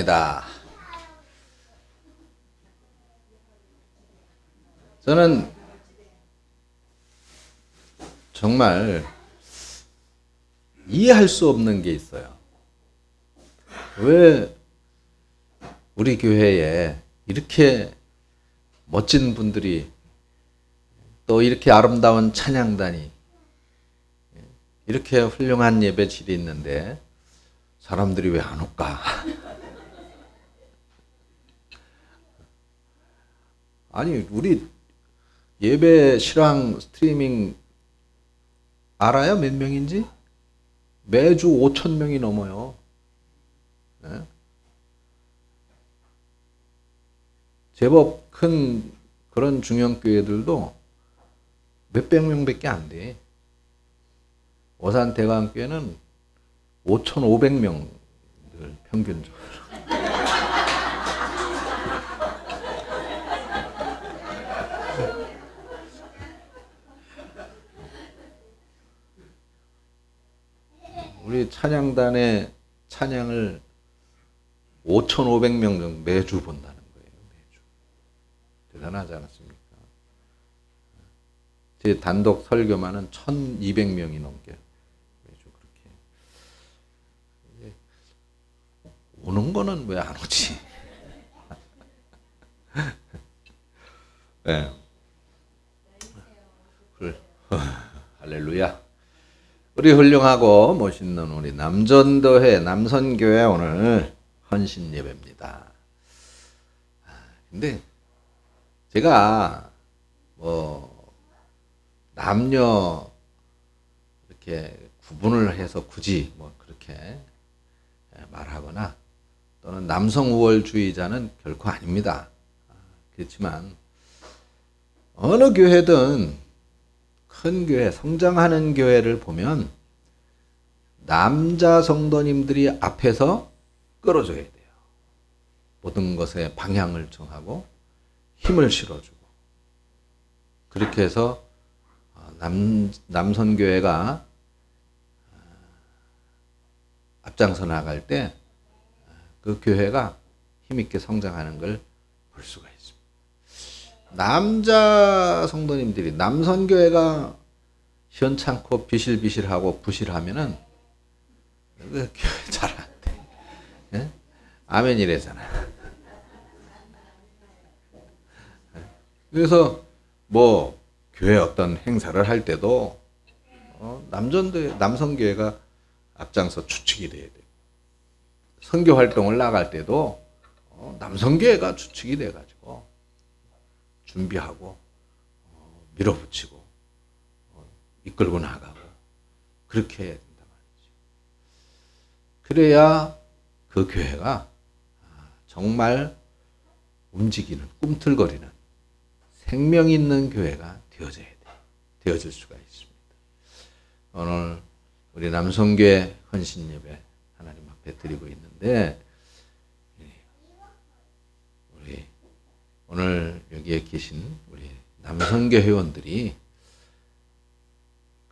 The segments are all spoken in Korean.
반갑습니다. 저는 정말 이해할 수 없는 게 있어요. 왜 우리 교회에 이렇게 멋진 분들이 또 이렇게 아름다운 찬양단이 이렇게 훌륭한 예배질이 있는데 사람들이 왜 안 올까? 아니, 우리 예배 실황 스트리밍 알아요? 몇 명인지? 매주 5천 명이 넘어요. 네? 제법 큰 그런 중형교회들도 몇백 명밖에 안 돼. 오산 대강교회는 5,500명 평균적으로. 우리 찬양단의 찬양을 5,500명 정도 매주 본다는 거예요. 매주. 대단하지 않았습니까? 제 단독 설교만은 1,200명이 넘게 매주 그렇게. 오는 거는 왜 안 오지? 네. 할렐루야. 우리 훌륭하고 멋있는 우리 남전도회 남선교회 오늘 헌신 예배입니다. 근데 제가 남녀 이렇게 구분을 해서 굳이 그렇게 말하거나 또는 남성 우월주의자는 결코 아닙니다. 그렇지만 어느 교회든 큰 교회, 성장하는 교회를 보면 남자 성도님들이 앞에서 끌어줘야 돼요. 모든 것에 방향을 정하고 힘을 실어주고 그렇게 해서 남선교회가 앞장서 나갈 때 그 교회가 힘있게 성장하는 걸 볼 수가 있습니다. 남자 성도님들이 남선교회가 시원찮고 비실비실하고 부실하면은 그 교회 잘 안 돼. 예? 아멘이래잖아. 그래서 교회 어떤 행사를 할 때도 남선교회가 앞장서 추측이 돼야 돼요. 선교 활동을 나갈 때도 남선교회가 추측이 돼가지고 준비하고 밀어붙이고 이끌고 나가고 그렇게 해야 된단 말이죠. 그래야 그 교회가 정말 움직이는 꿈틀거리는 생명 있는 교회가 되어질 수가 있습니다. 오늘 우리 남성교회 헌신 예배 하나님 앞에 드리고 있는데 우리 오늘 여기에 계신 우리 남성교 회원들이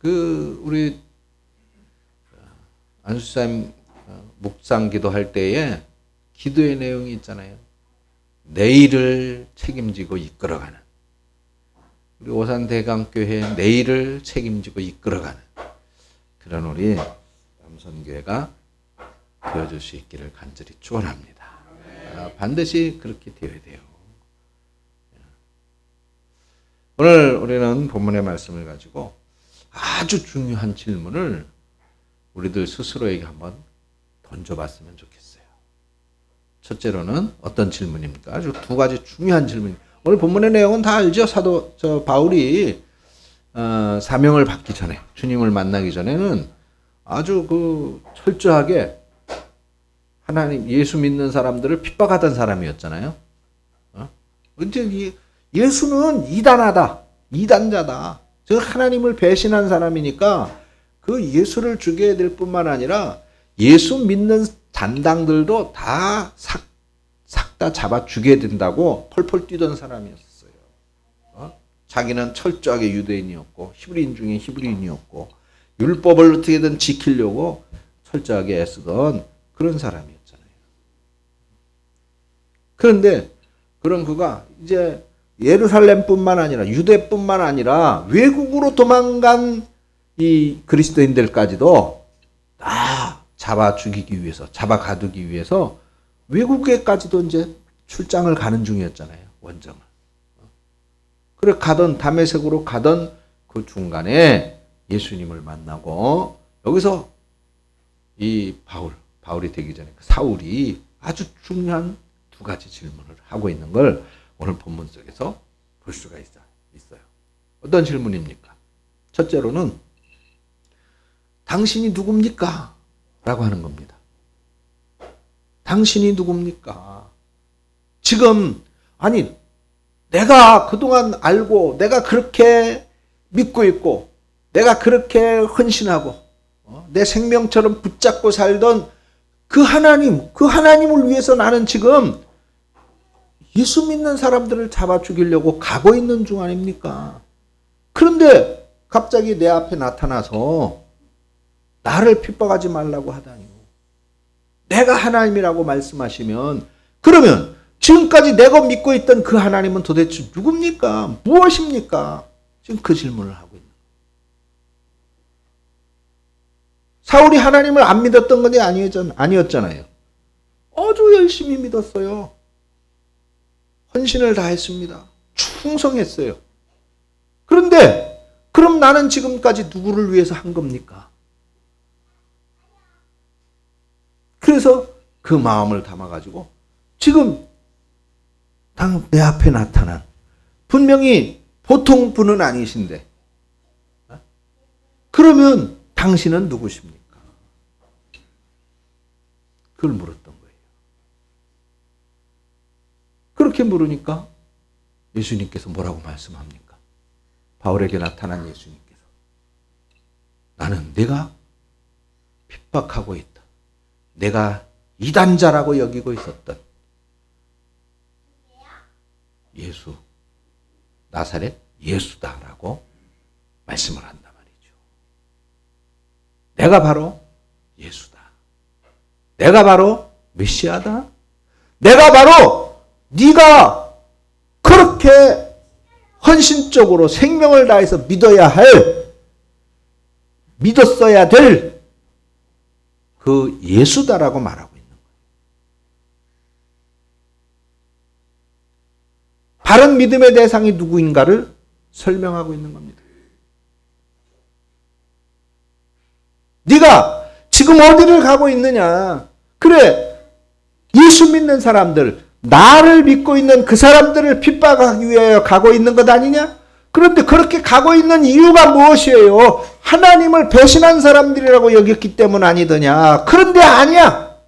우리 안수사님 묵상 기도할 때에 기도의 내용이 있잖아요. 내일을 책임지고 이끌어가는 우리 오산대강교회 내일을 책임지고 이끌어가는 그런 우리 남선교회가 되어줄 수 있기를 간절히 축원합니다. 반드시 그렇게 되어야 돼요. 오늘 우리는 본문의 말씀을 가지고 아주 중요한 질문을 우리들 스스로에게 한번 던져봤으면 좋겠어요. 첫째로는 어떤 질문입니까? 아주 두 가지 중요한 질문. 오늘 본문의 내용은 다 알죠? 바울이 사명을 받기 전에, 주님을 만나기 전에는 아주 철저하게 하나님, 예수 믿는 사람들을 핍박하던 사람이었잖아요. 예수는 이단자다. 즉 하나님을 배신한 사람이니까 그 예수를 죽여야 될 뿐만 아니라 예수 믿는 잔당들도 다 싹 다 잡아 죽여야 된다고 펄펄 뛰던 사람이었어요. 자기는 철저하게 유대인이었고 히브리인 중에 히브리인이었고 율법을 어떻게든 지키려고 철저하게 애쓰던 그런 사람이었잖아요. 그런데 그런 그가 이제 예루살렘뿐만 아니라 유대뿐만 아니라 외국으로 도망간 이 그리스도인들까지도 다 잡아 죽이기 위해서, 잡아 가두기 위해서 외국에까지도 이제 출장을 가는 중이었잖아요. 원정을. 그래 가던 다메섹으로 가던 그 중간에 예수님을 만나고 여기서 이 바울이 되기 전에 사울이 아주 중요한 두 가지 질문을 하고 있는 걸 오늘 본문 속에서 볼 수가 있어요. 어떤 질문입니까? 첫째로는 당신이 누굽니까? 라고 하는 겁니다. 당신이 누굽니까? 지금 아니 내가 그동안 알고 내가 그렇게 믿고 있고 내가 그렇게 헌신하고 내 생명처럼 붙잡고 살던 그 하나님을 위해서 나는 지금 예수 믿는 사람들을 잡아 죽이려고 가고 있는 중 아닙니까? 그런데 갑자기 내 앞에 나타나서 나를 핍박하지 말라고 하다니요. 내가 하나님이라고 말씀하시면 그러면 지금까지 내가 믿고 있던 그 하나님은 도대체 누굽니까? 무엇입니까? 지금 그 질문을 하고 있는 거예요. 사울이 하나님을 안 믿었던 것이 아니었잖아요. 아주 열심히 믿었어요. 헌신을 다했습니다. 충성했어요. 그런데 그럼 나는 지금까지 누구를 위해서 한 겁니까? 그래서 그 마음을 담아가지고 지금 내 앞에 나타난 분명히 보통 분은 아니신데 그러면 당신은 누구십니까? 그걸 물었던 거예요. 그렇게 물으니까 예수님께서 뭐라고 말씀합니까? 바울에게 나타난 예수님께서 나는 네가 핍박하고 있다. 내가 이단자라고 여기고 있었던 예수, 나사렛 예수다라고 말씀을 한단 말이죠. 내가 바로 예수다. 내가 바로 메시아다. 내가 바로 네가 그렇게 헌신적으로 생명을 다해서 믿었어야 될 그 예수다라고 말하고 있는 거예요. 바른 믿음의 대상이 누구인가를 설명하고 있는 겁니다. 네가 지금 어디를 가고 있느냐? 그래, 예수 믿는 사람들, 나를 믿고 있는 그 사람들을 핍박하기 위하여 가고 있는 것 아니냐? 그런데 그렇게 가고 있는 이유가 무엇이에요? 하나님을 배신한 사람들이라고 여겼기 때문 아니더냐? 그런데 아니야.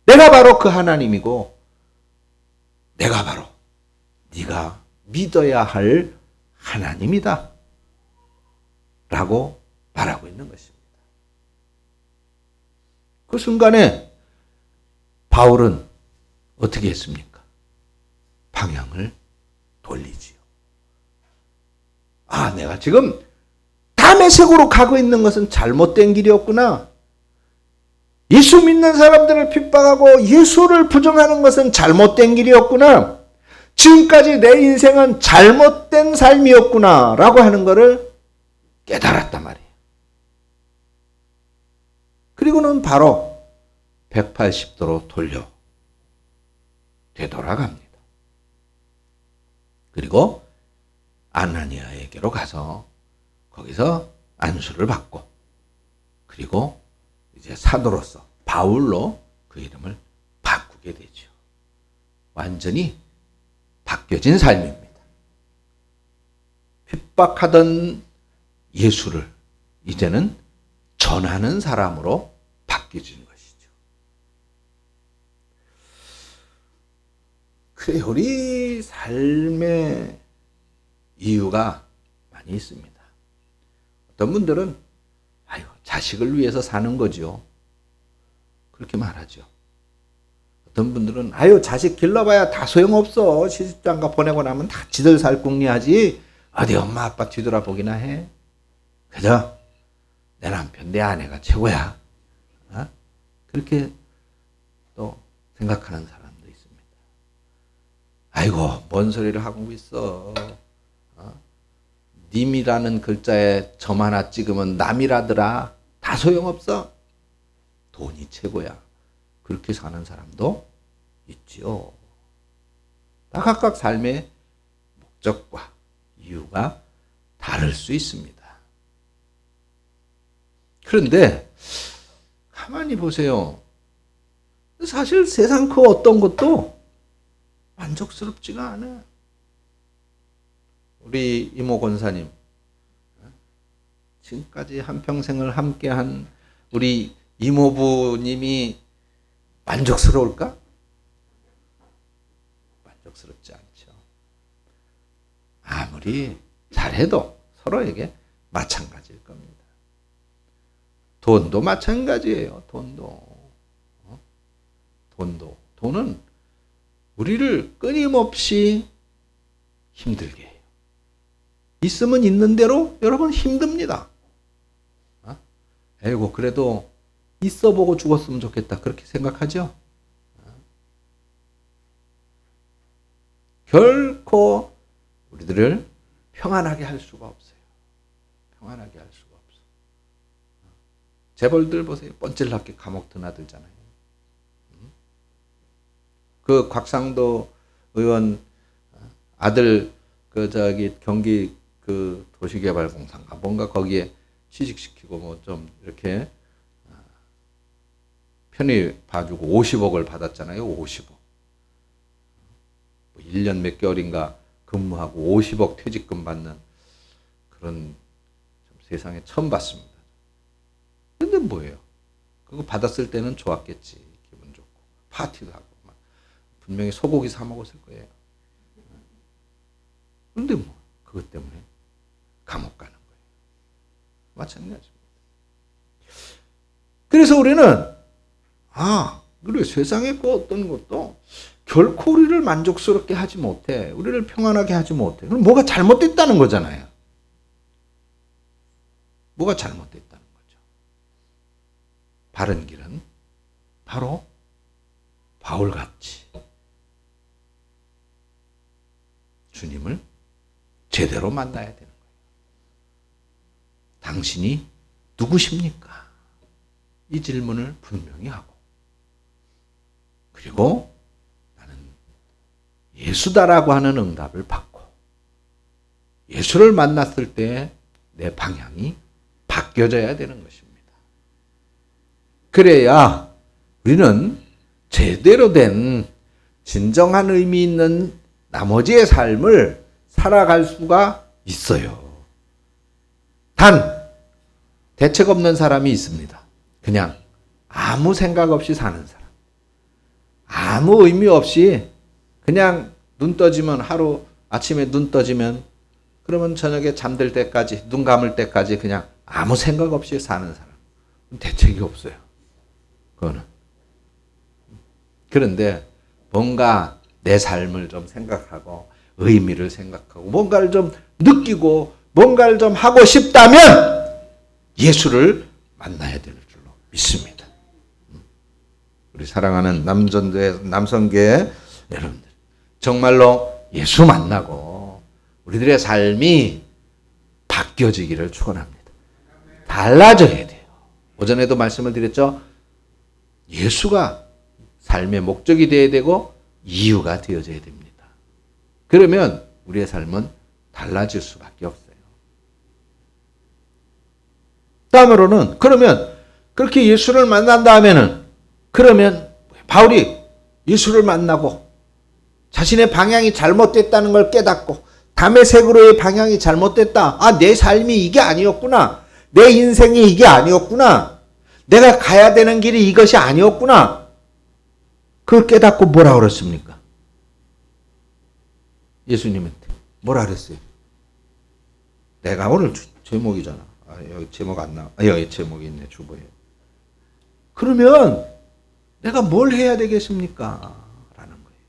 내가 바로 그 하나님이고 내가 바로 네가 믿어야 할 하나님이다 라고 말하고 있는 것입니다. 그 순간에 바울은 어떻게 했습니까? 방향을 돌리지요. 아, 내가 지금 다메섹으로 가고 있는 것은 잘못된 길이었구나. 예수 믿는 사람들을 핍박하고 예수를 부정하는 것은 잘못된 길이었구나. 지금까지 내 인생은 잘못된 삶이었구나 라고 하는 것을 깨달았단 말이에요. 그리고는 바로 180도로 되돌아갑니다. 그리고 아나니아에게로 가서 거기서 안수를 받고 그리고 이제 사도로서 바울로 그 이름을 바꾸게 되죠. 완전히 바뀌어진 삶입니다. 핍박하던 예수를 이제는 전하는 사람으로 바뀌어진 것이죠. 그래, 우리 삶의 이유가 많이 있습니다. 어떤 분들은 아유, 자식을 위해서 사는 거죠. 그렇게 말하죠. 어떤 분들은 아유, 자식 길러봐야 다 소용없어. 시집장가 보내고 나면 다 지들 살 궁리하지. 어디 엄마 아빠 뒤돌아보기나 해. 그저 내 남편, 내 아내가 최고야. 그렇게 또 생각하는 사람도 있습니다. 아이고 뭔 소리를 하고 있어. 님이라는 글자에 점 하나 찍으면 남이라더라. 다 소용없어. 돈이 최고야. 그렇게 사는 사람도 있지요. 다 각각 삶의 목적과 이유가 다를 수 있습니다. 그런데 가만히 보세요. 사실 세상 그 어떤 것도 만족스럽지가 않아. 우리 이모 권사님, 지금까지 한평생을 함께한 우리 이모부님이 만족스러울까? 만족스럽지 않죠. 아무리 잘해도 서로에게 마찬가지일 겁니다. 돈도 마찬가지예요. 돈은 우리를 끊임없이 힘들게 해요. 있으면 있는 대로 여러분 힘듭니다. 에이고 그래도 있어 보고 죽었으면 좋겠다. 그렇게 생각하죠? 결코 우리들을 평안하게 할 수가 없어요. 평안하게 할 수가 없어. 재벌들 보세요. 뻔질나게 감옥 드나들잖아요. 그 곽상도 의원 아들 경기 그 도시개발공사인가 뭔가 거기에 취직시키고 뭐 좀 이렇게 편히 봐주고 50억을 받았잖아요. 50억. 1년 몇 개월인가 근무하고 50억 퇴직금 받는 그런 세상에 처음 봤습니다. 근데 뭐예요? 그거 받았을 때는 좋았겠지. 기분 좋고 파티도 하고 막 분명히 소고기 사 먹었을 거예요. 근데 뭐 그것 때문에 감옥 가는 거예요. 마찬가지입니다. 그래서 우리는 그래 세상의 그 어떤 것도 결코 우리를 만족스럽게 하지 못해. 우리를 평안하게 하지 못해. 그럼 뭐가 잘못됐다는 거잖아요. 뭐가 잘못됐다는 거죠. 바른 길은 바로 바울같이 주님을 제대로 만나야 되는 거예요. 당신이 누구십니까? 이 질문을 분명히 하고 그리고 나는 예수다라고 하는 응답을 받고 예수를 만났을 때 내 방향이 바뀌어져야 되는 것입니다. 그래야 우리는 제대로 된 진정한 의미 있는 나머지의 삶을 살아갈 수가 있어요. 단 대책 없는 사람이 있습니다. 그냥 아무 생각 없이 사는 사람. 아무 의미 없이 그냥 눈 떠지면 하루 아침에 눈 떠지면 그러면 저녁에 잠들 때까지 눈 감을 때까지 그냥 아무 생각 없이 사는 사람. 대책이 없어요. 그거는. 그런데 뭔가 내 삶을 좀 생각하고 의미를 생각하고 뭔가를 좀 느끼고 뭔가를 좀 하고 싶다면 예수를 만나야 되는 줄로 믿습니다. 우리 사랑하는 남성교회 여러분들 정말로 예수 만나고 우리들의 삶이 바뀌어지기를 축원합니다. 달라져야 돼요. 오전에도 말씀을 드렸죠. 예수가 삶의 목적이 되어야 되고 이유가 되어져야 됩니다. 그러면 우리의 삶은 달라질 수밖에 없어요. 다음으로는 그러면 그렇게 예수를 만난 다음에는 그러면 바울이 예수를 만나고 자신의 방향이 잘못됐다는 걸 깨닫고 다메섹으로의 방향이 잘못됐다. 내 삶이 이게 아니었구나. 내 인생이 이게 아니었구나. 내가 가야 되는 길이 이것이 아니었구나. 그걸 깨닫고 뭐라 그랬습니까? 예수님한테 뭐라 그랬어요? 내가 오늘 제목이잖아. 여기 제목 안 나와. 여기 제목이 있네. 주보에. 그러면 내가 뭘 해야 되겠습니까? 라는 거예요.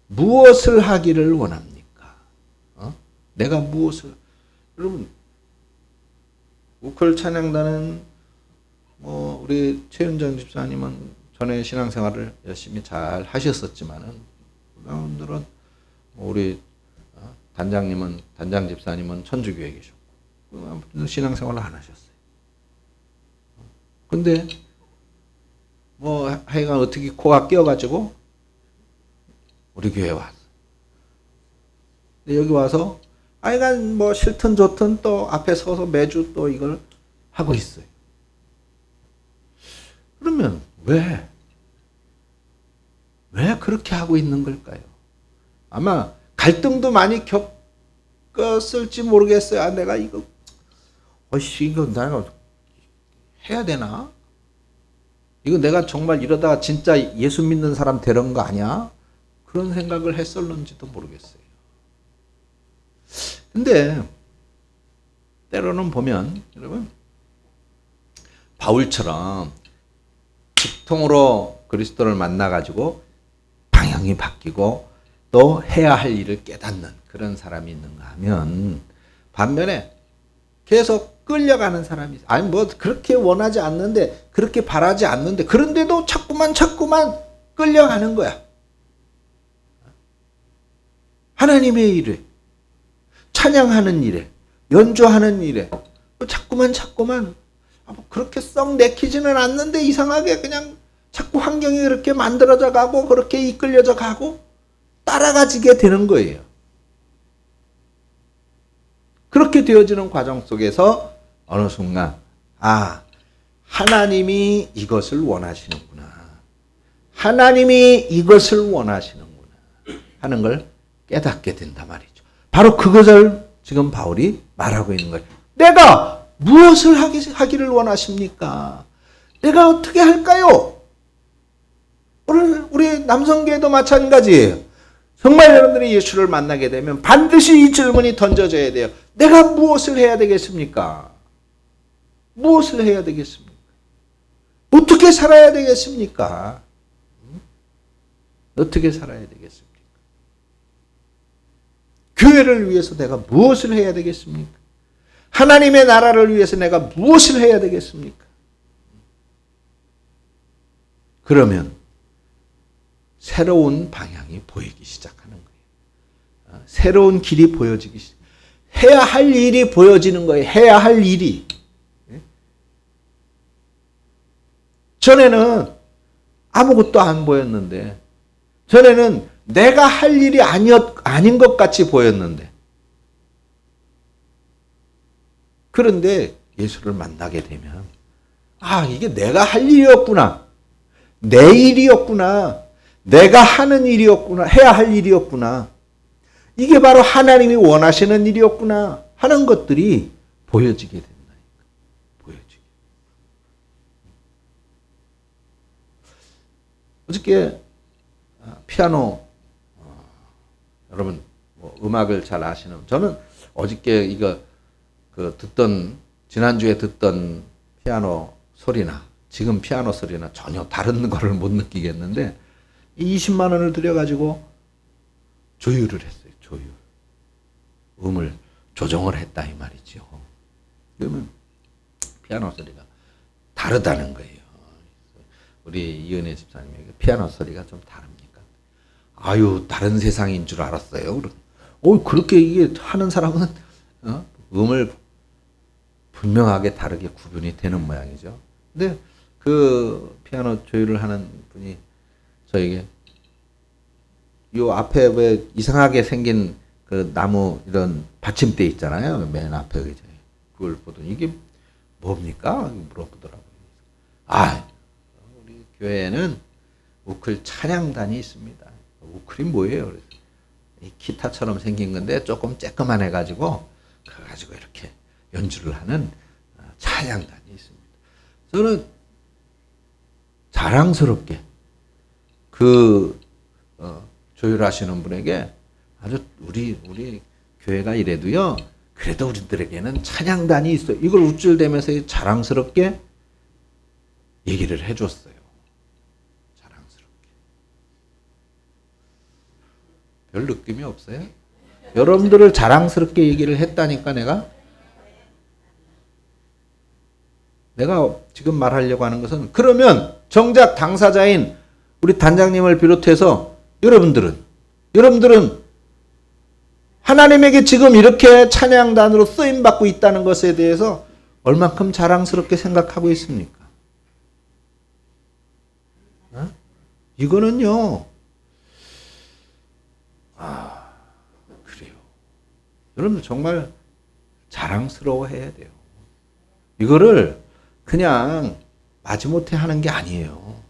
무엇을 하기를 원합니까? 내가 무엇을 여러분 우컬 찬양단은 우리 최윤정 집사님은 전에 신앙생활을 열심히 잘 하셨었지만은 여러분들은 우리 단장님은, 단장 집사님은 천주교에 계셨고, 신앙생활을 안 하셨어요. 근데, 하여간 어떻게 코가 끼어가지고, 우리 교회에 왔어. 여기 와서, 하여간 싫든 좋든 또 앞에 서서 매주 또 이걸 하고 있어요. 그러면, 왜 그렇게 하고 있는 걸까요? 아마 갈등도 많이 겪었을지 모르겠어요. 내가 이거 내가 해야 되나? 이거 내가 정말 이러다가 진짜 예수 믿는 사람 되는 거 아니야? 그런 생각을 했었는지도 모르겠어요. 근데 때로는 보면 여러분, 바울처럼 직통으로 그리스도를 만나가지고 방향이 바뀌고 또 해야 할 일을 깨닫는 그런 사람이 있는가 하면, 반면에 계속 끌려가는 사람이 있어요. 아니 그렇게 원하지 않는데, 그렇게 바라지 않는데, 그런데도 자꾸만 끌려가는 거야. 하나님의 일에, 찬양하는 일에, 연주하는 일에 자꾸만 그렇게 썩 내키지는 않는데 이상하게 그냥 자꾸 환경이 그렇게 만들어져 가고 그렇게 이끌려져 가고 따라가지게 되는 거예요. 그렇게 되어지는 과정 속에서 어느 순간 하나님이 이것을 원하시는구나, 하나님이 이것을 원하시는구나 하는 걸 깨닫게 된단 말이죠. 바로 그것을 지금 바울이 말하고 있는 거예요. 내가 무엇을 하기를 원하십니까? 내가 어떻게 할까요? 오늘 우리 남성계도 마찬가지예요. 정말 여러분들이 예수를 만나게 되면 반드시 이 질문이 던져져야 돼요. 내가 무엇을 해야 되겠습니까? 무엇을 해야 되겠습니까? 어떻게 살아야 되겠습니까? 어떻게 살아야 되겠습니까? 교회를 위해서 내가 무엇을 해야 되겠습니까? 하나님의 나라를 위해서 내가 무엇을 해야 되겠습니까? 그러면 새로운 방향이 보이기 시작하는 거예요. 새로운 길이 보여지기 해야 할 일이 보여지는 거예요. 해야 할 일이. 전에는 아무것도 안 보였는데, 전에는 내가 할 일이 아닌 것 같이 보였는데, 그런데 예수를 만나게 되면 이게 내가 할 일이었구나, 내 일이었구나, 내가 하는 일이었구나, 해야 할 일이었구나, 이게 바로 하나님이 원하시는 일이었구나 하는 것들이 보여지게 된다. 보여지게. 어저께 피아노, 여러분 음악을 잘 아시는, 저는 어저께 이거 지난주에 듣던 피아노 소리나 지금 피아노 소리나 전혀 다른 거를 못 느끼겠는데, 20만 원을 들여가지고 조율을 했어요. 조율. 음을 조정을 했다 이 말이죠. 그러면 피아노 소리가 다르다는 거예요. 우리 이은혜 집사님에게 피아노 소리가 좀 다릅니까? 다른 세상인 줄 알았어요. 그렇게 이게 하는 사람은 음을 분명하게 다르게 구분이 되는 모양이죠. 근데 그 피아노 조율을 하는 분이 저에게 요 앞에 왜 이상하게 생긴 그 나무 이런 받침대 있잖아요. 맨 앞에 의자에. 그걸 보더니 이게 뭡니까? 물어보더라고요. 우리 교회에는 우클 찬양단이 있습니다. 우클이 뭐예요? 그래서 이 기타처럼 생긴 건데 조금 쬐끄만 해가지고 그래가지고 이렇게 연주를 하는 찬양단이 있습니다. 저는 자랑스럽게 조율하시는 분에게 아주 우리 교회가 이래도요, 그래도 우리들에게는 찬양단이 있어요. 이걸 우쭐대면서 자랑스럽게 얘기를 해줬어요. 자랑스럽게. 별 느낌이 없어요? 여러분들을 자랑스럽게 얘기를 했다니까 내가 지금 말하려고 하는 것은, 그러면 정작 당사자인 우리 단장님을 비롯해서 여러분들은 하나님에게 지금 이렇게 찬양단으로 쓰임받고 있다는 것에 대해서 얼만큼 자랑스럽게 생각하고 있습니까? 이거는요, 그래요. 여러분 정말 자랑스러워 해야 돼요. 이거를 그냥 마지못해 하는 게 아니에요.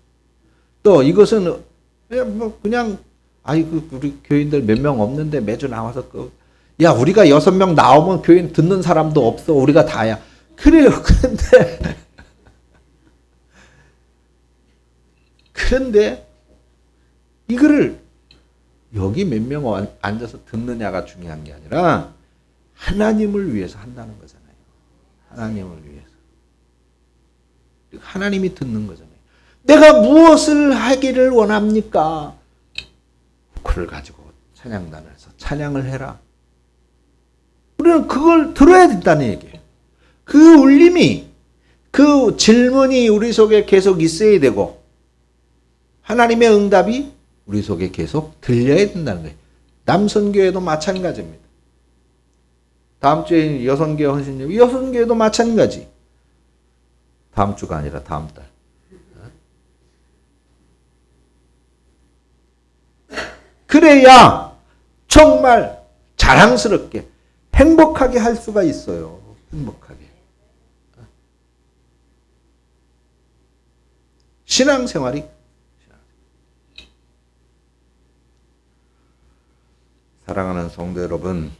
또 이것은 그냥 우리 교인들 몇 명 없는데 매주 나와서 야 우리가 6명 나오면 교인 듣는 사람도 없어. 우리가 다야. 그래요. 그런데 이거를 여기 몇 명 앉아서 듣느냐가 중요한 게 아니라 하나님을 위해서 한다는 거잖아요. 하나님을 위해서. 하나님이 듣는 거잖아요. 내가 무엇을 하기를 원합니까? 그걸 가지고 찬양단을 해서 찬양을 해라. 우리는 그걸 들어야 된다는 얘기예요. 그 울림이, 그 질문이 우리 속에 계속 있어야 되고 하나님의 응답이 우리 속에 계속 들려야 된다는 거예요. 남선교회도 마찬가지입니다. 다음 주에 여선교회 헌신예배, 여선교회도 마찬가지. 다음 주가 아니라 다음 달. 그래야 정말 자랑스럽게 행복하게 할 수가 있어요. 행복하게. 신앙생활이 사랑하는 성도 여러분,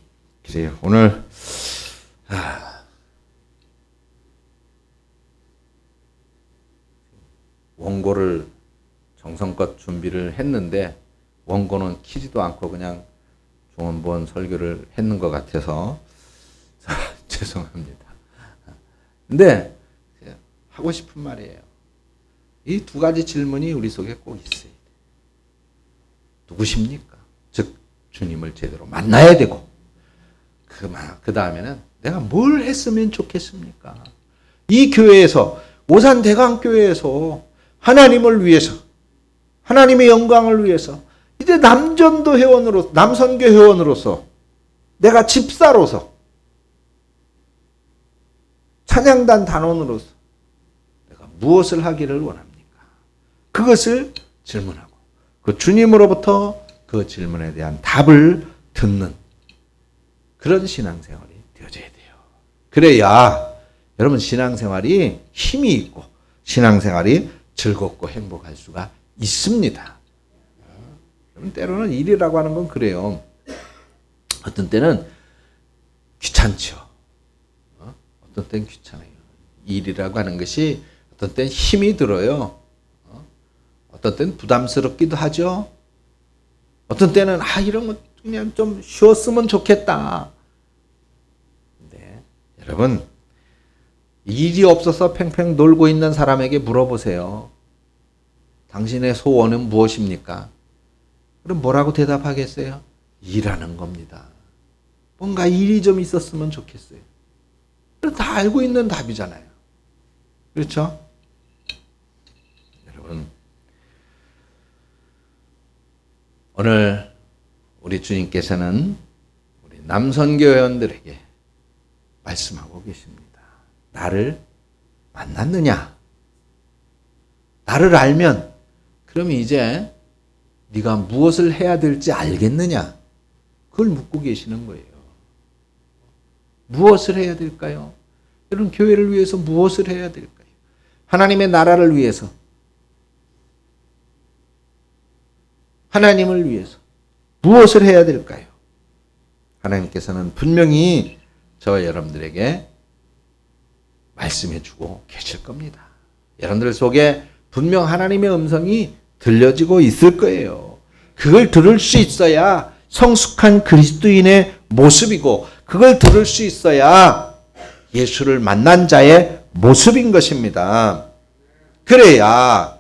그래요. 오늘 원고를 정성껏 준비를 했는데 원고는 키지도 않고 그냥 종원본 설교를 했는 것 같아서 죄송합니다. 근데 하고 싶은 말이에요. 이 두 가지 질문이 우리 속에 꼭 있어야 돼요. 누구십니까? 즉 주님을 제대로 만나야 되고 그 다음에는 내가 뭘 했으면 좋겠습니까? 이 교회에서 오산대강교회에서 하나님을 위해서 하나님의 영광을 위해서 이제 남전도 회원으로서 남선교 회원으로서 내가 집사로서 찬양단 단원으로서 내가 무엇을 하기를 원합니까? 그것을 질문하고 그 주님으로부터 그 질문에 대한 답을 듣는 그런 신앙생활이 되어져야 돼요. 그래야 여러분 신앙생활이 힘이 있고 신앙생활이 즐겁고 행복할 수가 있습니다. 때로는 일이라고 하는 건 그래요. 어떤 때는 귀찮죠. 어떤 때는 귀찮아요. 일이라고 하는 것이 어떤 때는 힘이 들어요. 어떤 때는 부담스럽기도 하죠. 어떤 때는 이런 거 그냥 좀 쉬었으면 좋겠다. 근데 여러분 일이 없어서 팽팽 놀고 있는 사람에게 물어보세요. 당신의 소원은 무엇입니까? 그럼 뭐라고 대답하겠어요? 일하는 겁니다. 뭔가 일이 좀 있었으면 좋겠어요. 다 알고 있는 답이잖아요. 그렇죠? 여러분, 오늘 우리 주님께서는 우리 남선교회원들에게 말씀하고 계십니다. 나를 만났느냐? 나를 알면 그럼 이제 네가 무엇을 해야 될지 알겠느냐? 그걸 묻고 계시는 거예요. 무엇을 해야 될까요? 여러분 교회를 위해서 무엇을 해야 될까요? 하나님의 나라를 위해서 하나님을 위해서 무엇을 해야 될까요? 하나님께서는 분명히 저와 여러분들에게 말씀해 주고 계실 겁니다. 여러분들 속에 분명 하나님의 음성이 들려지고 있을 거예요. 그걸 들을 수 있어야 성숙한 그리스도인의 모습이고 그걸 들을 수 있어야 예수를 만난 자의 모습인 것입니다. 그래야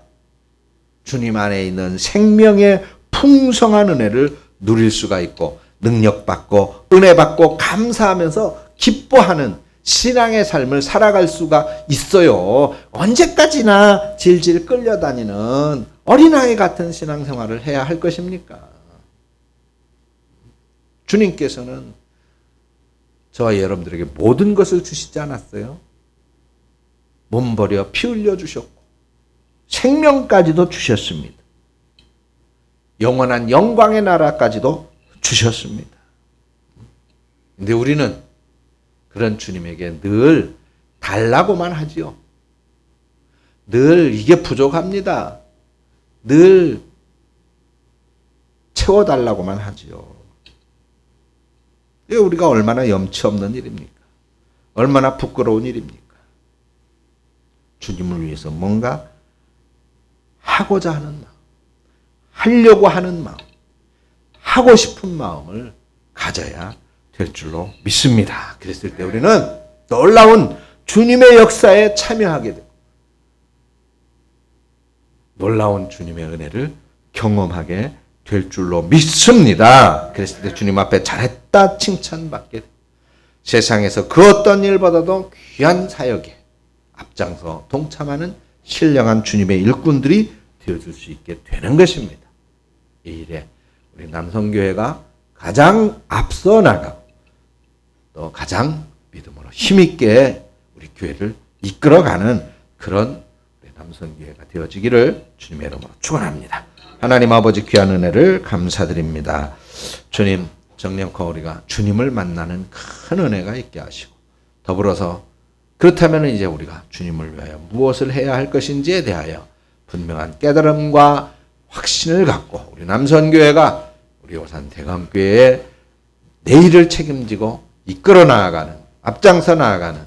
주님 안에 있는 생명의 풍성한 은혜를 누릴 수가 있고 능력받고 은혜받고 감사하면서 기뻐하는 신앙의 삶을 살아갈 수가 있어요. 언제까지나 질질 끌려다니는 어린아이 같은 신앙생활을 해야 할 것입니까? 주님께서는 저와 여러분들에게 모든 것을 주시지 않았어요? 몸 버려 피 흘려 주셨고 생명까지도 주셨습니다. 영원한 영광의 나라까지도 주셨습니다. 근데 우리는 그런 주님에게 늘 달라고만 하지요. 늘 이게 부족합니다. 늘 채워달라고만 하지요. 이게 우리가 얼마나 염치 없는 일입니까? 얼마나 부끄러운 일입니까? 주님을 위해서 뭔가 하고자 하는 마음, 하려고 하는 마음, 하고 싶은 마음을 가져야 될 줄로 믿습니다. 그랬을 때 우리는 놀라운 주님의 역사에 참여하게 되고 놀라운 주님의 은혜를 경험하게 될 줄로 믿습니다. 그랬을 때 주님 앞에 잘했다 칭찬받게 되고 세상에서 그 어떤 일보다도 귀한 사역에 앞장서 동참하는 신령한 주님의 일꾼들이 되어줄 수 있게 되는 것입니다. 이 일에 우리 남성교회가 가장 앞서 나가고 또 가장 믿음으로 힘있게 우리 교회를 이끌어가는 그런 우리 남성교회가 되어지기를 주님의 이름으로 축원합니다. 하나님 아버지 귀한 은혜를 감사드립니다. 주님 정령코 우리가 주님을 만나는 큰 은혜가 있게 하시고 더불어서 그렇다면 이제 우리가 주님을 위하여 무엇을 해야 할 것인지에 대하여 분명한 깨달음과 확신을 갖고 우리 남선교회가 우리 오산 대강교회의 내일을 책임지고 이끌어 나아가는 앞장서 나아가는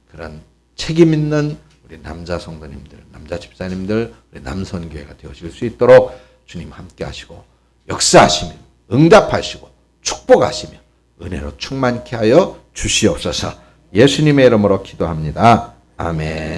그런 책임 있는 우리 남자 성도님들, 남자 집사님들, 우리 남선교회가 되어질 수 있도록 주님 함께 하시고 역사하시며 응답하시고 축복하시며 은혜로 충만케 하여 주시옵소서. 예수님의 이름으로 기도합니다. 아멘.